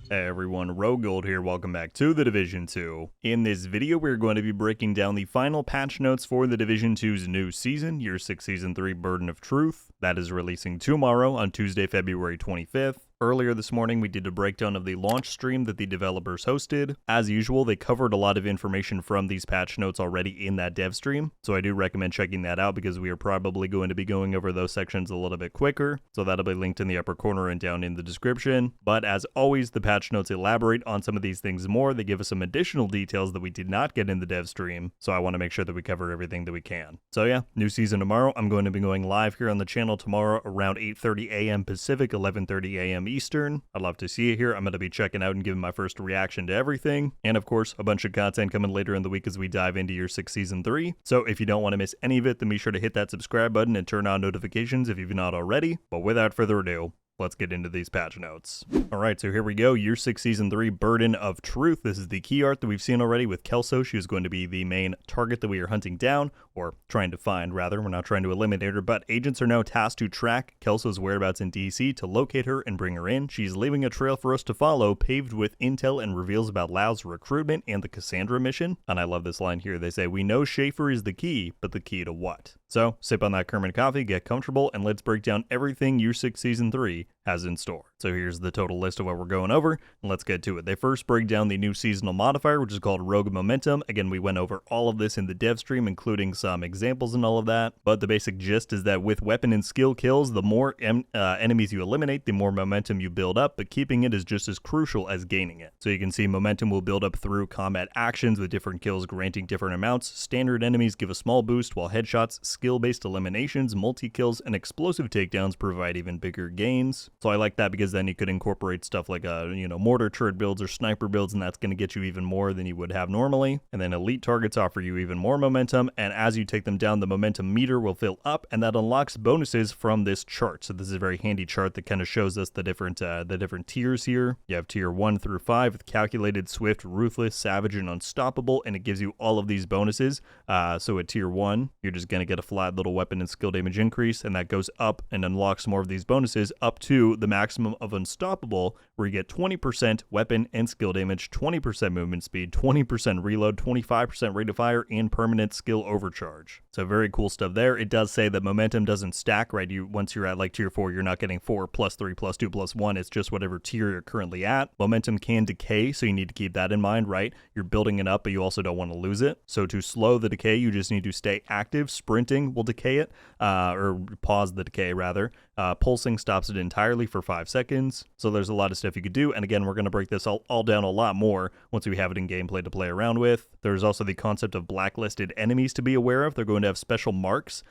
Hey everyone, RogueGold here, welcome back to the Division 2. In this video, we're going to be breaking down the final patch notes for the Division 2's new season, Year 6 Season 3 Burden of Truth. That is releasing tomorrow on Tuesday, February 25th. Earlier this morning, we did a breakdown of the launch stream that the developers hosted. As usual, they covered a lot of information from these patch notes already in that dev stream, so I do recommend checking that out because we are probably going to be going over those sections a little bit quicker, so that'll be linked in the upper corner and down in the description. But as always, the patch notes elaborate on some of these things more. They give us some additional details that we did not get in the dev stream, so I want to make sure that we cover everything that we can. So yeah, new season tomorrow. I'm going to be going live here on the channel tomorrow around 8:30 a.m. Pacific, 11:30 a.m. Eastern. I'd love to see you here. I'm going to be checking out and giving my first reaction to everything. And of course, a bunch of content coming later in the week as we dive into Year 6 Season 3. So if you don't want to miss any of it, then be sure to hit that subscribe button and turn on notifications if you've not already. But without further ado, let's get into these patch notes. Alright, so here we go. Year 6 Season 3 Burden of Truth. This is the key art that we've seen already with Kelso. She is going to be the main target that we are hunting down, or trying to find, rather. We're not trying to eliminate her, but agents are now tasked to track Kelso's whereabouts in DC to locate her and bring her in. She's leaving a trail for us to follow, paved with intel and reveals about Lau's recruitment and the Cassandra mission. And I love this line here. They say, "We know Schaefer is the key, but the key to what?" So, sip on that Kermit coffee, get comfortable, and let's break down everything Year 6 Season 3 has in store. So here's the total list of what we're going over, and let's get to it. They first break down the new seasonal modifier, which is called Rogue Momentum. Again, we went over all of this in the dev stream, including some examples and all of that, but the basic gist is that with weapon and skill kills, the more enemies you eliminate, the more momentum you build up, but keeping it is just as crucial as gaining it. So you can see momentum will build up through combat actions with different kills granting different amounts. Standard enemies give a small boost, while headshots, skill-based eliminations, multi-kills, and explosive takedowns provide even bigger gains. So I like that because then you could incorporate stuff like mortar turret builds or sniper builds, and that's going to get you even more than you would have normally. And then elite targets offer you even more momentum, and as you take them down, the momentum meter will fill up, and that unlocks bonuses from this chart. So this is a very handy chart that kind of shows us the different tiers here. You have tier 1 through 5 with calculated, swift, ruthless, savage, and unstoppable, and it gives you all of these bonuses. So at tier 1, you're just going to get a flat little weapon and skill damage increase, and that goes up and unlocks more of these bonuses up to the maximum of unstoppable, where you get 20% weapon and skill damage, 20% movement speed, 20% reload, 25% rate of fire, and permanent skill overcharge. So very cool stuff there. It does say that momentum doesn't stack, right? Once you're at like tier 4, you're not getting 4 plus 3 plus 2 plus 1. It's just whatever tier you're currently at. Momentum can decay, so you need to keep that in mind, right? You're building it up, but you also don't want to lose it. So to slow the decay, you just need to stay active. Sprinting will decay it, or pause the decay rather. Pulsing stops it entirely for 5 seconds. So there's a lot of stuff you could do. And again, we're going to break this all down a lot more once we have it in gameplay to play around with. There's also the concept of blacklisted enemies to be aware of. They're going to have special marks.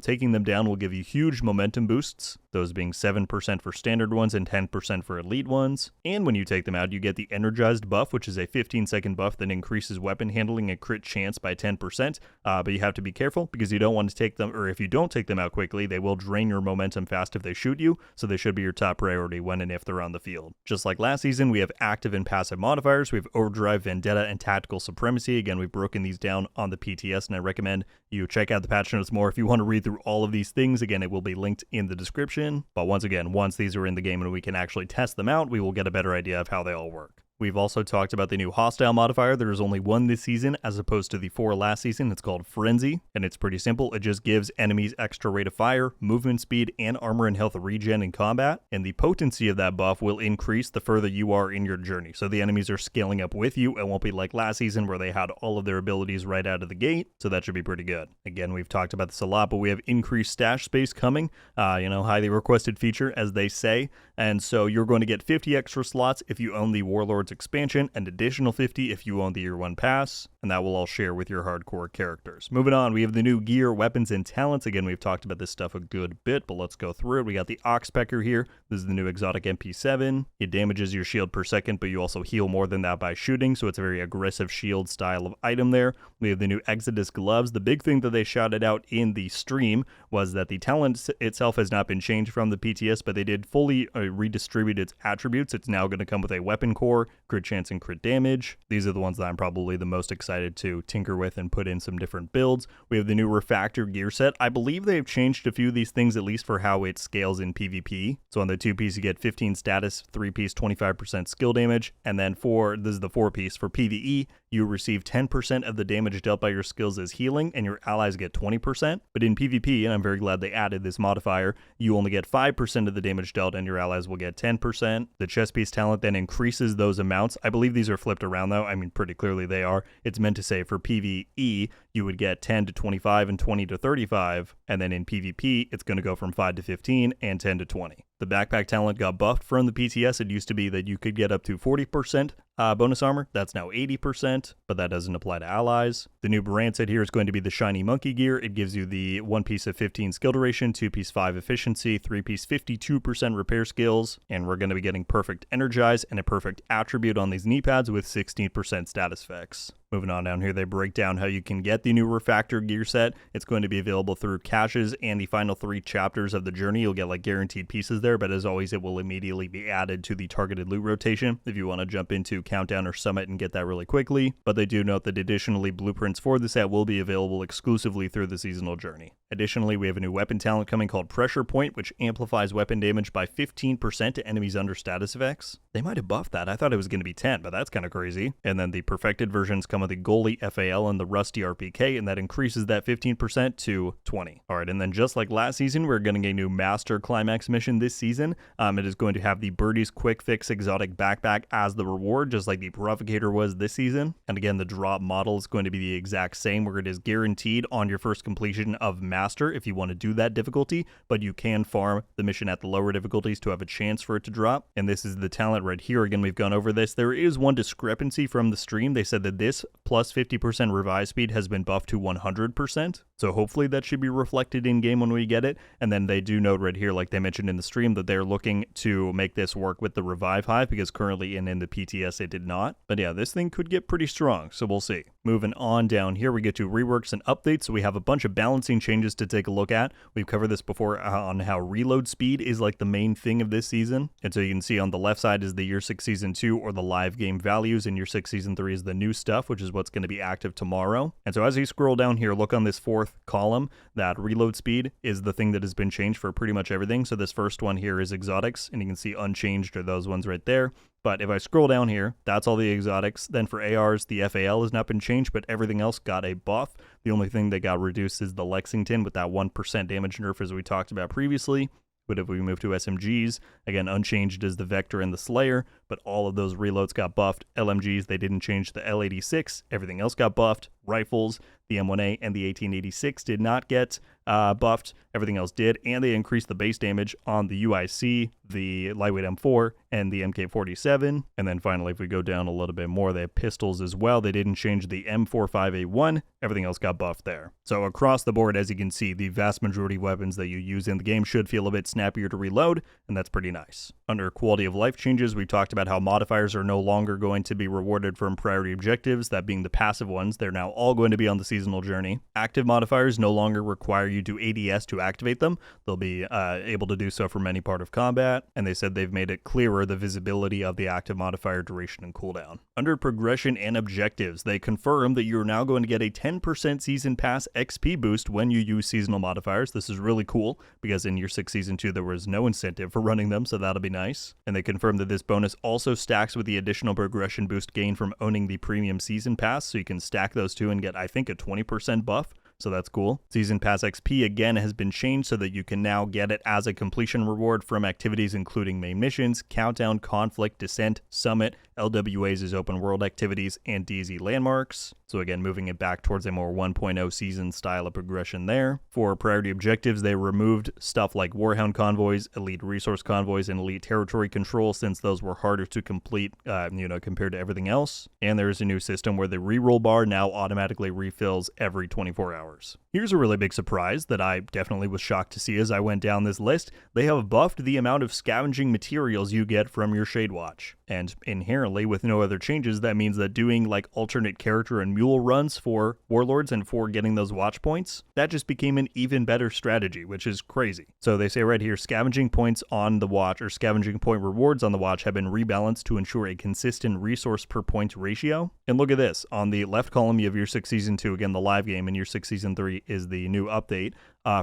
Taking them down will give you huge momentum boosts, those being 7% for standard ones and 10% for elite ones. And when you take them out, you get the energized buff, which is a 15-second buff that increases weapon handling and crit chance by 10%. But you have to be careful because you don't want to take them, or if you don't take them out quickly, they will drain your momentum fast if they shoot you. So they should be your top priority when and if they're on the field. Just like last season, we have active and passive modifiers. We have Overdrive, Vendetta, and Tactical Supremacy. Again, we've broken these down on the PTS, and I recommend you check out the patch notes more if you want to read through all of these things. Again, it will be linked in the description. But once again, once these are in the game and we can actually test them out, we will get a better idea of how they all work. We've also talked about the new hostile modifier. There is only one this season as opposed to the 4 last season. It's called Frenzy, and it's pretty simple. It just gives enemies extra rate of fire, movement speed, and armor and health regen in combat, and the potency of that buff will increase the further you are in your journey. So the enemies are scaling up with you. It won't be like last season where they had all of their abilities right out of the gate, so that should be pretty good. Again, we've talked about this a lot, but we have increased stash space coming, highly requested feature, as they say, and so you're going to get 50 extra slots if you own the Warlords expansion, and additional 50 if you own the Year 1 pass, and that will all share with your hardcore characters. Moving on, we have the new gear, weapons, and talents. Again, we've talked about this stuff a good bit, but let's go through it. We got the Oxpecker here. This is the new exotic MP7. It damages your shield per second, but you also heal more than that by shooting, so it's a very aggressive shield style of item there. We have the new Exodus gloves. The big thing that they shouted out in the stream was that the talent itself has not been changed from the PTS, but they did fully redistribute its attributes. It's now going to come with a weapon core, crit chance and crit damage. These are the ones that I'm probably the most excited to tinker with and put in some different builds. We have the new refactor gear set. I believe they've changed a few of these things, at least for how it scales in PvP. So on the 2-piece, you get 15 status, 3-piece, 25% skill damage, and then this is the 4-piece, for PvE, you receive 10% of the damage dealt by your skills as healing, and your allies get 20%. But in PvP, and I'm very glad they added this modifier, you only get 5% of the damage dealt, and your allies will get 10%. The chest piece talent then increases those amounts. I believe these are flipped around, though. I mean, pretty clearly they are. It's meant to say for PvE, you would get 10 to 25 and 20 to 35, and then in PvP, it's going to go from 5 to 15 and 10 to 20. The backpack talent got buffed from the PTS. It used to be that you could get up to 40% bonus armor. That's now 80%, but that doesn't apply to allies. The new brand set here is going to be the shiny monkey gear. It gives you the 1-piece of 15 skill duration, 2-piece 5 efficiency, 3-piece 52% repair skills, and we're going to be getting perfect energize and a perfect attribute on these knee pads with 16% status effects. Moving on down here, they break down how you can get the new refactor gear set. It's going to be available through caches and the final 3 chapters of the journey. You'll get like guaranteed pieces there, but as always, it will immediately be added to the targeted loot rotation if you want to jump into Countdown or Summit and get that really quickly. But they do note that additionally, blueprints for the set will be available exclusively through the seasonal journey. Additionally, we have a new weapon talent coming called Pressure Point, which amplifies weapon damage by 15% to enemies under status effects. They might have buffed that. I thought it was going to be 10, but that's kind of crazy. And then the perfected versions come with the Goalie FAL and the Rusty RPK, and that increases that 15% to 20. All right, and then just like last season, we're getting a new Master Climax mission this season. It is going to have the Birdie's Quick Fix Exotic Backpack as the reward, just like the Provocator was this season. And again, the drop model is going to be the exact same, where it is guaranteed on your first completion of Master if you want to do that difficulty, but you can farm the mission at the lower difficulties to have a chance for it to drop. And this is the talent right here. Again, we've gone over this. There is one discrepancy from the stream. They said that this plus 50% revive speed has been buffed to 100%. So hopefully that should be reflected in game when we get it. And then they do note right here, like they mentioned in the stream, that they're looking to make this work with the revive hive, because currently in the PTS it did not. But yeah, this thing could get pretty strong, so we'll see. Moving on down here, we get to reworks and updates. So we have a bunch of balancing changes to take a look at. We've covered this before on how reload speed is like the main thing of this season. And so you can see on the left side is the Year 6 Season 2 or the live game values, and Year 6 Season 3 is the new stuff, which is what's going to be active tomorrow. And so as you scroll down here, look on this 4th column, that reload speed is the thing that has been changed for pretty much everything. So this first one here is exotics, and you can see unchanged are those ones right there. But if I scroll down here, that's all the exotics. Then for ARs, the FAL has not been changed, but everything else got a buff. The only thing that got reduced is the Lexington with that 1% damage nerf as we talked about previously. But if we move to SMGs, again, unchanged is the Vector and the Slayer, but all of those reloads got buffed. LMGs, they didn't change the L86. Everything else got buffed. Rifles, the M1A and the 1886 did not get buffed. Everything else did, and they increased the base damage on the UIC, the lightweight M4, and the MK47. And then finally, if we go down a little bit more, they have pistols as well. They didn't change the M45A1. Everything else got buffed there. So across the board, as you can see, the vast majority of weapons that you use in the game should feel a bit snappier to reload, and that's pretty nice. Under quality of life changes, we talked about how modifiers are no longer going to be rewarded from priority objectives, that being the passive ones. They're now all going to be on the seasonal journey. Active modifiers no longer require you to ADS to activate them. They'll be able to do so from any part of combat, and they said they've made it clearer the visibility of the active modifier duration and cooldown. Under progression and objectives, they confirm that you're now going to get a 10% season pass XP boost when you use seasonal modifiers. This is really cool because in Year 6 Season 2 there was no incentive for running them, so that'll be nice. And they confirm that this bonus also stacks with the additional progression boost gained from owning the premium season pass, so you can stack those two and get, I think, a 20% buff. So that's cool. Season Pass XP again has been changed so that you can now get it as a completion reward from activities including main missions, Countdown, Conflict, Descent, Summit, LWAs as open world activities, and DZ landmarks. So again, moving it back towards a more 1.0 season style of progression there. For priority objectives, they removed stuff like Warhound convoys, elite resource convoys, and elite territory control, since those were harder to complete, compared to everything else. And there is a new system where the reroll bar now automatically refills every 24 hours. Here's a really big surprise that I definitely was shocked to see as I went down this list. They have buffed the amount of scavenging materials you get from your Shade Watch. And inherently, with no other changes, that means that doing like alternate character and mule runs for warlords and for getting those watch points, that just became an even better strategy, which is crazy. So they say right here, scavenging points on the watch or scavenging point rewards on the watch have been rebalanced to ensure a consistent resource per point ratio. And look at this, on the left column you have Year 6 Season 2, again the live game, and Year 6 Season 3 is the new update.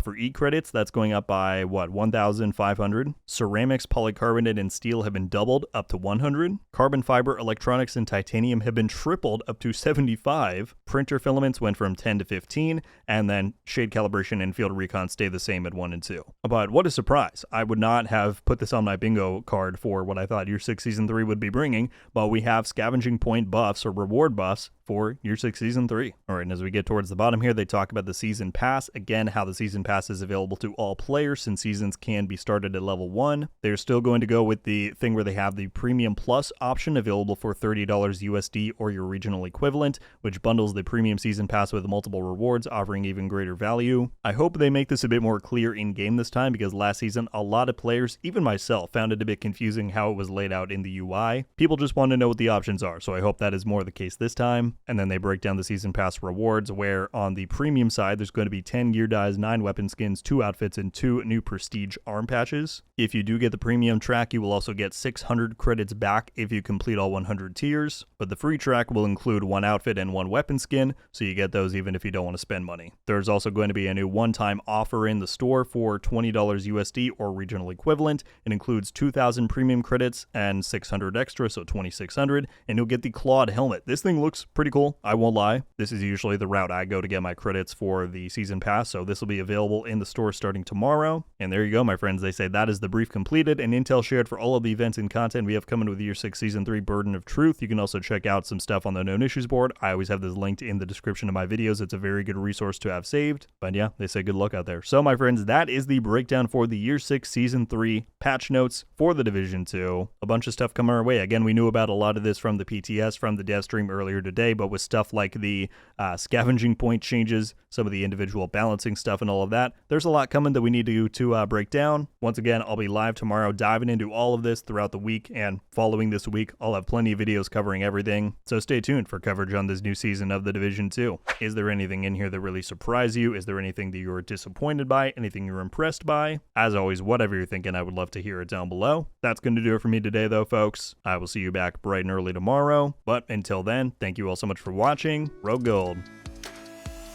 For E-credits, that's going up by, 1,500. Ceramics, polycarbonate, and steel have been doubled up to 100. Carbon fiber, electronics, and titanium have been tripled up to 75. Printer filaments went from 10 to 15, and then shade calibration and field recon stay the same at 1 and 2. But what a surprise. I would not have put this on my bingo card for what I thought Year 6 Season 3 would be bringing, but we have scavenging point buffs or reward buffs for Year 6 Season 3. Alright, and as we get towards the bottom here, they talk about the Season Pass. Again, how the Season Pass is available to all players since seasons can be started at level 1. They're still going to go with the thing where they have the Premium Plus option available for $30 USD or your regional equivalent, which bundles the Premium Season Pass with multiple rewards, offering even greater value. I hope they make this a bit more clear in-game this time, because last season, a lot of players, even myself, found it a bit confusing how it was laid out in the UI. People just want to know what the options are, so I hope that is more the case this time. And then they break down the Season Pass rewards, where on the premium side, there's going to be 10 gear dyes, 9 weapon skins, 2 outfits, and 2 new prestige arm patches. If you do get the premium track, you will also get 600 credits back if you complete all 100 tiers, but the free track will include 1 outfit and 1 weapon skin, so you get those even if you don't want to spend money. There's also going to be a new one-time offer in the store for $20 USD or regional equivalent. It includes 2,000 premium credits and 600 extra, so 2,600, and you'll get the clawed helmet. This thing looks pretty cool, I won't lie. This is usually the route I go to get my credits for the season pass, so this will be available in the store starting tomorrow. And there you go, my friends. They say that is the brief completed and intel shared for all of the events and content we have coming with Year 6 Season 3 Burden of Truth. You can also check out some stuff on the Known Issues board. I always have this linked in the description of my videos. It's a very good resource to have saved. But yeah, they say good luck out there. So my friends, that is the breakdown for the Year 6 Season 3 patch notes for the Division 2. A bunch of stuff coming our way. Again, we knew about a lot of this from the PTS, from the dev stream earlier today, but with stuff like the scavenging point changes, some of the individual balancing stuff and all of that, there's a lot coming that we need to break down. Once again, I'll be live tomorrow diving into all of this throughout the week, and following this week, I'll have plenty of videos covering everything, so stay tuned for coverage on this new season of the Division 2. Is there anything in here that really surprised you? Is there anything that you were disappointed by? Anything you were impressed by? As always, whatever you're thinking, I would love to hear it down below. That's going to do it for me today, though, folks. I will see you back bright and early tomorrow, but until then, thank you all so much for watching. RogueGold.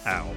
Out.